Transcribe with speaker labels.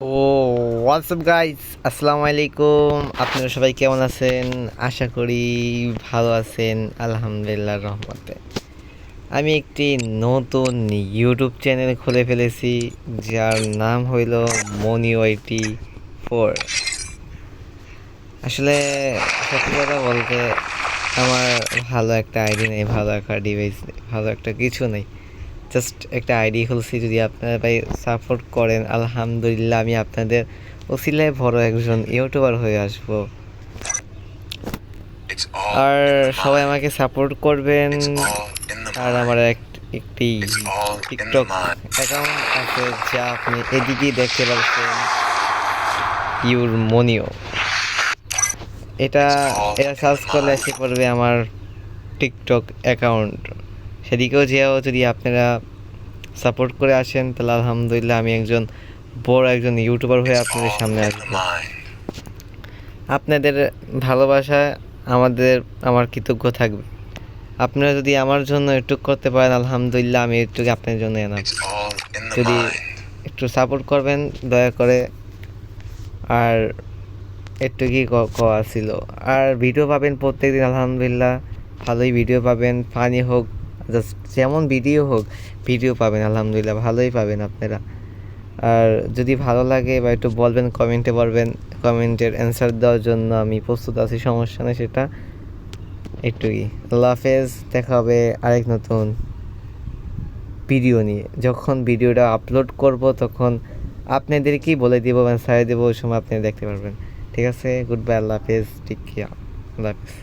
Speaker 1: ও WhatsApp guys, আসসালামু আলাইকুম। আপনারা সবাই কেমন আছেন? আশা করি ভালো আছেন, আলহামদুলিল্লাহ রহমতে। আমি একটি নতুন ইউটিউব চ্যানেল খুলে ফেলেছি, যার নাম হইল মনি84। আসলে সত্যি কথা বলতে আমার ভালো একটা আইডি নেই, ভালো একটা ডিভাইস নেই, ভালো একটা কিছু নেই। জাস্ট একটা আইডি খুলছি, যদি আপনারা ভাই সাপোর্ট করেন আলহামদুলিল্লাহ আমি আপনাদের ওসিলায় বড় একজন ইউটিউবার হয়ে আসব। আর সবাই আমাকে সাপোর্ট করবেন। আর আমার একটি টিকটক অ্যাকাউন্ট আছে, যা আপনি এদিকেই দেখতে পাচ্ছেন, ইউর মনিও। এটা এটা সার্চ করলে এসে পড়বে আমার টিকটক অ্যাকাউন্ট। সেদিকেও যেও, যদি আপনারা সাপোর্ট করে আসেন তাহলে আলহামদুলিল্লাহ আমি একজন বড় একজন ইউটিউবার হয়ে আপনাদের সামনে আসবো। আপনাদের ভালোবাসা আমার কৃতজ্ঞ থাকবে। আপনারা যদি আমার জন্য একটু করতে পারেন আলহামদুলিল্লাহ আমি একটু আপনার জন্য এনাফ। যদি একটু সাপোর্ট করবেন দয়া করে। আর একটু কি কওয়া ছিল। আর ভিডিও পাবেন প্রত্যেকদিন আলহামদুলিল্লাহ, ভালোই ভিডিও পাবেন। ফানি হোক, জাস্ট যেমন ভিডিও হোক, ভিডিও পাবেন আলহামদুলিল্লাহ, ভালোই পাবেন আপনারা। আর যদি ভালো লাগে বা একটু বলবেন, কমেন্টে বলবেন, কমেন্টের অ্যান্সার দেওয়ার জন্য আমি প্রস্তুত আছি, সমস্যা নেই সেটা। একটুই আল্লাহ হাফেজ, দেখা হবে আরেক নতুন ভিডিও নিয়ে। যখন ভিডিওটা আপলোড করব তখন আপনাদেরকেই বলে দেবো বা ছাড়িয়ে দেবো, ওই সময় আপনি দেখতে পারবেন। ঠিক আছে, গুড বাই, আল্লাহ হাফেজ, টেক কেয়ার, আল্লাহ হাফেজ।